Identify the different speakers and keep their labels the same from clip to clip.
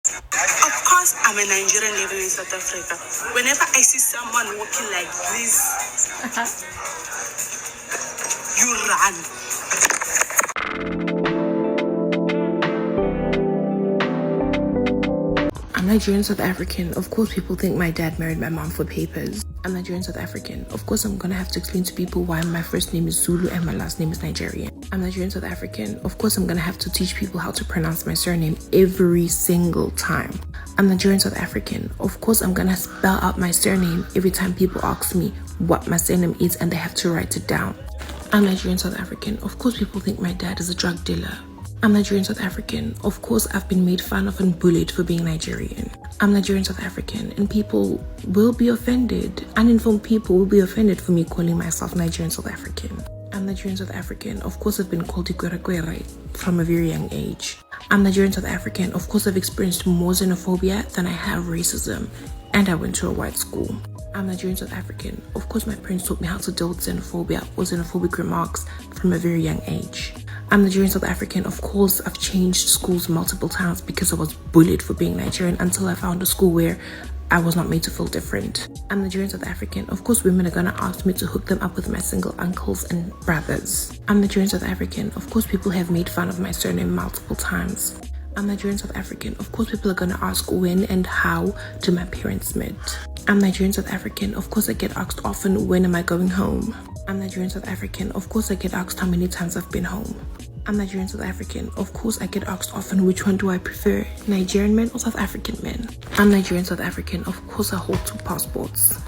Speaker 1: Of course, I'm a Nigerian living in South Africa. Whenever I see someone walking like this, you run.
Speaker 2: I'm Nigerian South African. Of course, people think my dad married my mom for papers. I'm Nigerian South African. Of course, I'm gonna have to explain to people why my first name is Zulu and my last name is Nigerian. I'm Nigerian South African. Of course, I'm gonna have to teach people how to pronounce my surname every single time. I'm Nigerian South African. Of course, I'm gonna spell out my surname every time people ask me what my surname is and they have to write it down. I'm Nigerian South African. Of course, people think my dad is a drug dealer. I'm Nigerian South African. Of course, I've been made fun of and bullied for being Nigerian. I'm Nigerian South African, and people will be offended. Uninformed people will be offended for me calling myself Nigerian South African. I'm Nigerian South African. Of course, I've been called Ikwerekwere from a very young age. I'm Nigerian South African. Of course, I've experienced more xenophobia than I have racism, and I went to a white school. I'm Nigerian South African. Of course, my parents taught me how to deal with xenophobia or xenophobic remarks from a very young age. I'm Nigerian South African. Of course, I've changed schools multiple times because I was bullied for being Nigerian until I found a school where I was not made to feel different. I'm Nigerian South African. Of course, women are gonna ask me to hook them up with my single uncles and brothers. I'm Nigerian South African. Of course, people have made fun of my surname multiple times. I'm Nigerian South African. Of course, people are gonna ask when and how do my parents meet. I'm Nigerian South African. Of course, I get asked often, when am I going home? I'm Nigerian South African. Of course, I get asked how many times I've been home. I'm Nigerian South African. Of course, I get asked often, which one do I prefer, Nigerian men or South African men? I'm Nigerian South African. Of course, I hold 2 passports.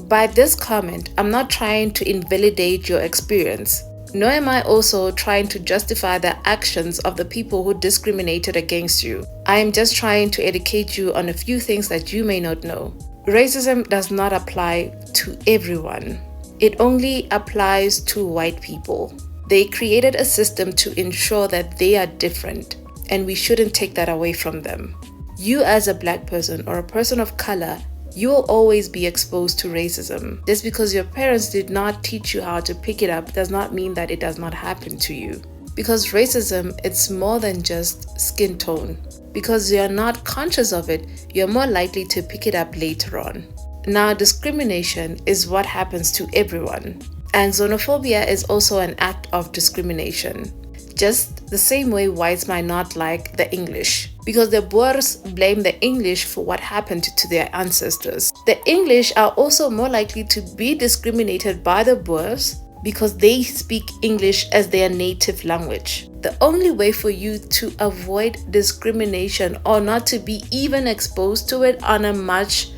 Speaker 3: By this comment, I'm not trying to invalidate your experience, nor am I also trying to justify the actions of the people who discriminated against you. I am just trying to educate you on a few things that you may not know. Racism does not apply to everyone. It only applies to white people. They created a system to ensure that they are different, and we shouldn't take that away from them. You as a black person or a person of color, you will always be exposed to racism. Just because your parents did not teach you how to pick it up does not mean that it does not happen to you. Because racism, it's more than just skin tone. Because you're not conscious of it, you're more likely to pick it up later on. Now, discrimination is what happens to everyone. And xenophobia is also an act of discrimination. Just the same way whites might not like the English, because the Boers blame the English for what happened to their ancestors. The English are also more likely to be discriminated by the Boers because they speak English as their native language. The only way for you to avoid discrimination or not to be even exposed to it on a much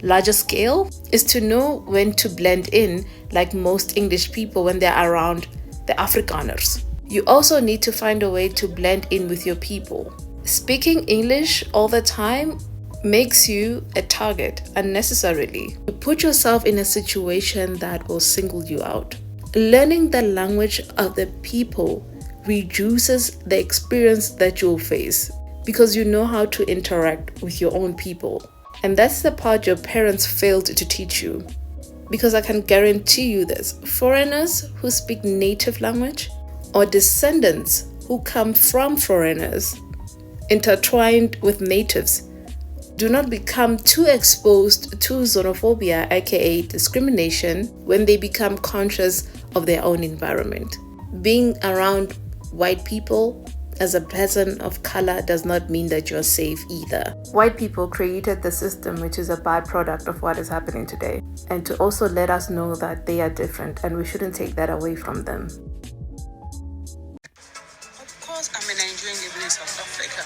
Speaker 3: larger scale is to know when to blend in, like most English people when they're around the Afrikaners. You also need to find a way to blend in with your people. Speaking English all the time makes you a target unnecessarily. You put yourself in a situation that will single you out. Learning the language of the people reduces the experience that you'll face because you know how to interact with your own people. And that's the part your parents failed to teach you. Because I can guarantee you this, foreigners who speak native language or descendants who come from foreigners intertwined with natives do not become too exposed to xenophobia, aka discrimination, when they become conscious of their own environment. Being around white people as a person of color does not mean that you're safe either. White people created the system, which is a byproduct of what is happening today, and to also let us know that they are different and we shouldn't take that away from them.
Speaker 1: Of course, I'm a Nigerian living in South Africa.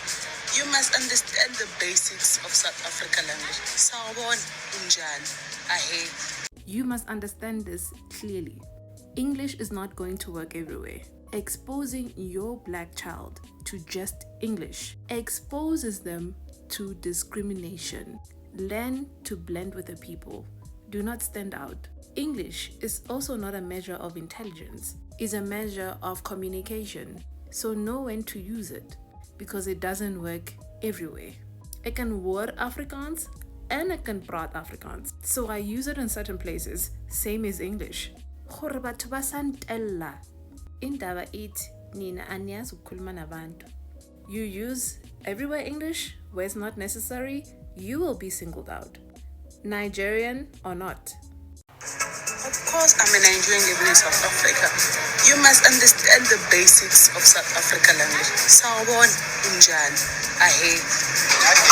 Speaker 1: You must understand the basics of South African language. Sawubona, unjani, ahe.
Speaker 3: You must understand this clearly. English is not going to work everywhere. Exposing your black child to just English exposes them to discrimination. Learn to blend with the people. Do not stand out. English is also not a measure of intelligence. It's a measure of communication. So know when to use it because it doesn't work everywhere. I can word Afrikaans and I can praat Afrikaans. So I use it in certain places, same as English. Gore batho ba santella indaba ithi nina aniyazi ukukhuluma nabantu. You use everywhere English where it's not necessary, you will be singled out. Nigerian or not.
Speaker 1: Of course, I'm a Nigerian living in South Africa. You must understand the basics of South African language. Sawubona, unjani, ahe.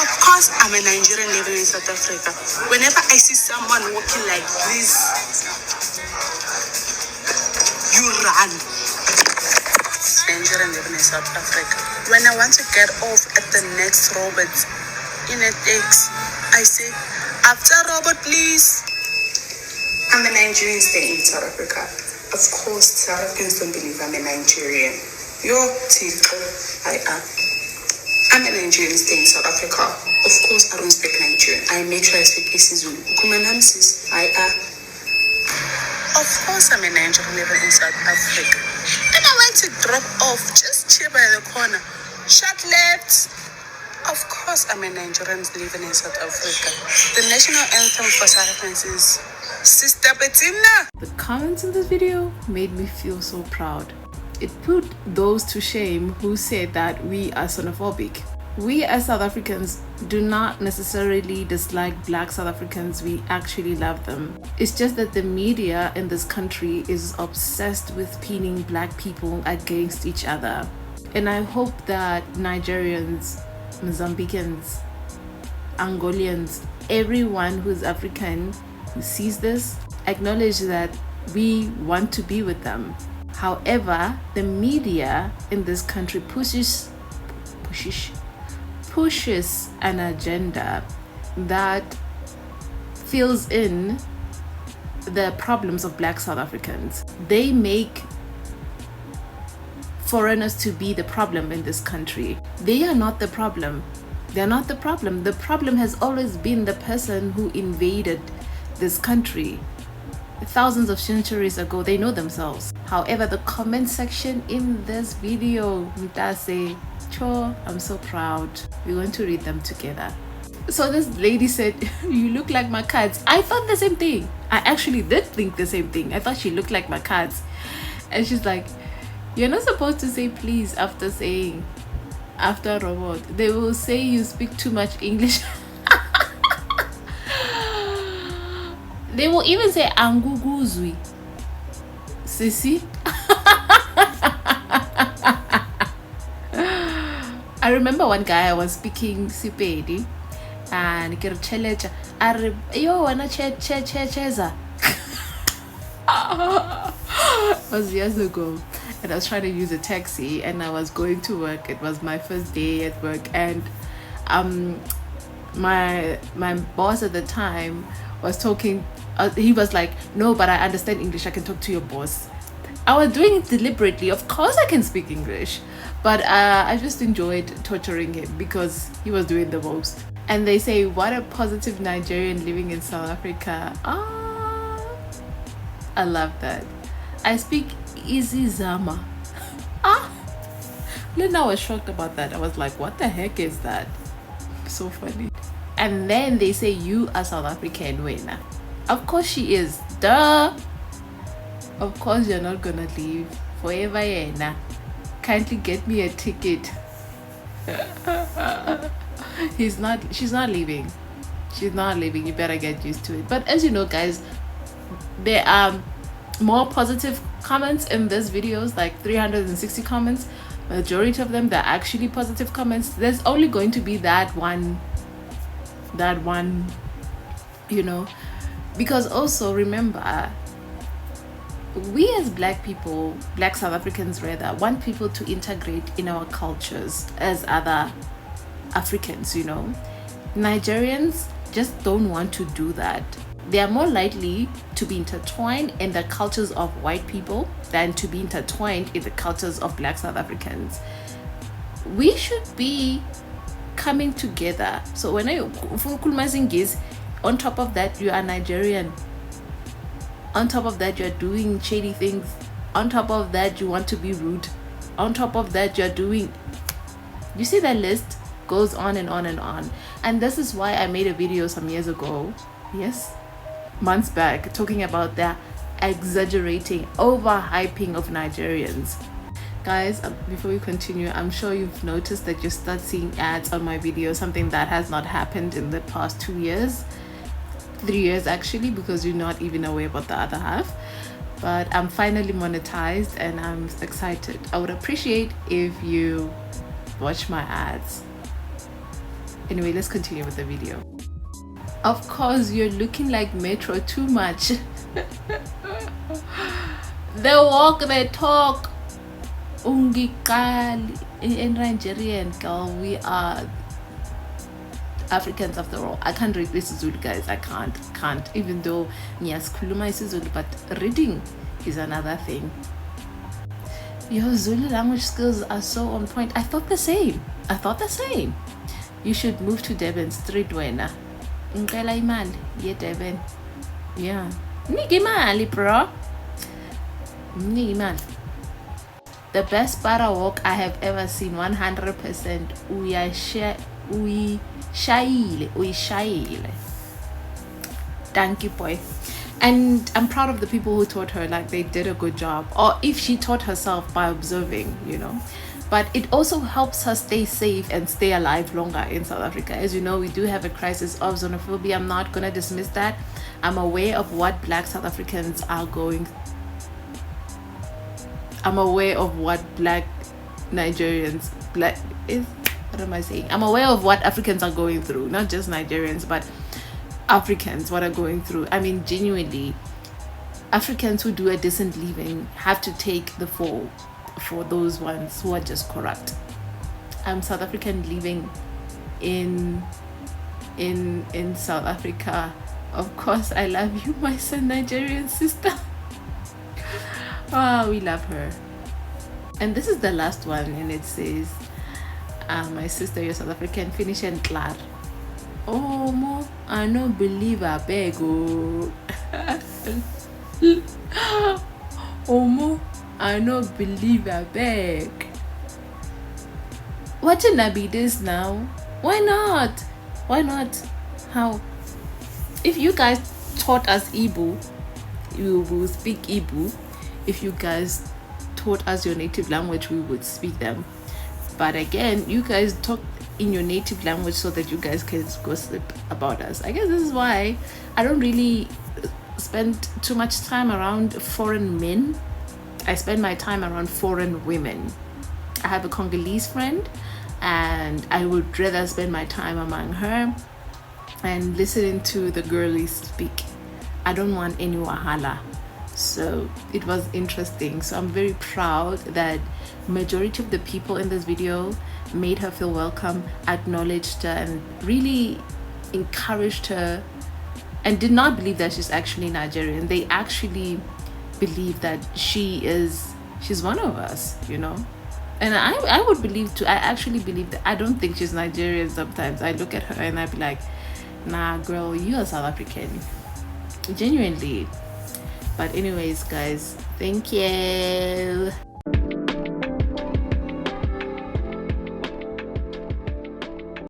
Speaker 1: Of course, I'm a Nigerian living in South Africa. Whenever I see someone walking like this, you run. Nigerian living in South Africa. When I want to get off at the next robot in a taxi, I say, after robot, please. I'm a Nigerian staying in South Africa. Of course, South Africans don't believe I'm a Nigerian. You're Tito, I am. I'm a Nigerian staying in South Africa. Of course, I don't speak Nigerian. I make sure I speak isiZulu. Kumanamsis, I am. Of course, I'm a Nigerian living in South Africa. And I went to drop off just here by the corner. Shut left. Of course, I'm a Nigerian living in South Africa. The national anthem for South Africans is Sister Bettina.
Speaker 3: The comments in this video made me feel so proud. It put those to shame who said that we are xenophobic. We as South Africans do not necessarily dislike black South Africans, we actually love them. It's just that the media in this country is obsessed with pinning black people against each other. And I hope that Nigerians, Mozambicans, Angolians, everyone who's African who sees this, acknowledge that we want to be with them. However, the media in this country pushes an agenda that fills in the problems of black South Africans. They make foreigners to be the problem in this country. They are not the problem. They're not the problem. The problem has always been the person who invaded this country. Thousands of centuries ago, they know themselves. However, the comment section in this video, Mtase, Cho, I'm so proud. We're going to read them together. So this lady said, you look like my cats. I thought the same thing. I actually did think the same thing. I thought she looked like my cats. And she's like, you're not supposed to say please after robot. They will say you speak too much English. They will even say anguguzwi. Sisi. I remember one guy I was speaking Sipedi and he was was years ago, and I was trying to use a taxi and I was going to work. It was my first day at work, and my boss at the time was talking. He was like, no, but I understand English, I can talk to your boss. I was doing it deliberately. Of course I can speak English, but I just enjoyed torturing him because he was doing the most. And they say, what a positive Nigerian living in South Africa. I love that. I speak easy Zama. Then I was shocked about that. I was like, what the heck is that? So funny. And then they say, you are South African, Wena. Of course she is. Duh. Of course you're not gonna leave forever, Yena. Kindly get me a ticket. She's not leaving. She's not leaving. You better get used to it. But as you know, guys, there are more positive comments in this videos, like 360 comments. Majority of them, they're actually positive comments. There's only going to be that one, you know, because also remember, we as black people, black South Africans rather, want people to integrate in our cultures as other Africans, you know. Nigerians just don't want to do that. They are more likely to be intertwined in the cultures of white people than to be intertwined in the cultures of black South Africans. We should be coming together. So when I on top of that, you are Nigerian. On top of that, you're doing shady things. On top of that, you want to be rude. On top of that, you're doing... You see that list goes on and on and on. And this is why I made a video some years ago. Yes, months back, talking about the exaggerating, overhyping of Nigerians. Guys, before we continue, I'm sure you've noticed that you start seeing ads on my videos, something that has not happened in the past 2 years, 3 years actually, because you're not even aware about the other half. But I'm finally monetized and I'm excited. I would appreciate if you watch my ads. Anyway, let's continue with the video. Of course, you're looking like Metro too much. They walk, they talk. Ungikali in Nigerian girl, we are Africans after all. I can't replace Zulu, guys. I can't. Even though yes, kuluma is Zulu, but reading is another thing. Your Zulu language skills are so on point. I thought the same. You should move to Durban straight wena. Ngicela imali ye Durban. Yeah. Niki imali, bro. Niki imali. The best para walk I have ever seen, 100%. Uyishayile. Thank you, boy. And I'm proud of the people who taught her, like they did a good job. Or if she taught herself by observing, you know. But it also helps her stay safe and stay alive longer in South Africa. As you know, we do have a crisis of xenophobia. I'm not going to dismiss that. I'm aware of what Black South Africans are going through. I'm aware of what Black Nigerians, what am I saying? I'm aware of what Africans are going through, not just Nigerians, but Africans, what are going through. I mean, genuinely, Africans who do a decent living have to take the fall for those ones who are just corrupt. I'm South African living in South Africa. Of course, I love you, my son, Nigerian sister. Oh, we love her. And this is the last one, and it says, my sister, you're South African, finish and clar. Oh, mo, I no believe I beg. Oh, mo, I no believe I beg. What should I be this now? Why not? How? If you guys taught us Igbo, you will speak Igbo. If you guys taught us your native language, we would speak them. But again, you guys talk in your native language so that you guys can gossip about us. I guess this is why I don't really spend too much time around foreign men. I spend my time around foreign women. I have a Congolese friend and I would rather spend my time among her and listening to the girlies speak. I don't want any wahala. So it was interesting. So I'm very proud that majority of the people in this video made her feel welcome, acknowledged her, and really encouraged her, and did not believe that she's actually Nigerian. They actually believe that she's one of us, you know. And I would believe too. I actually believe that. I don't think she's Nigerian. Sometimes I look at her and I be like, nah, girl, you are South African, genuinely. But anyways, guys, thank you.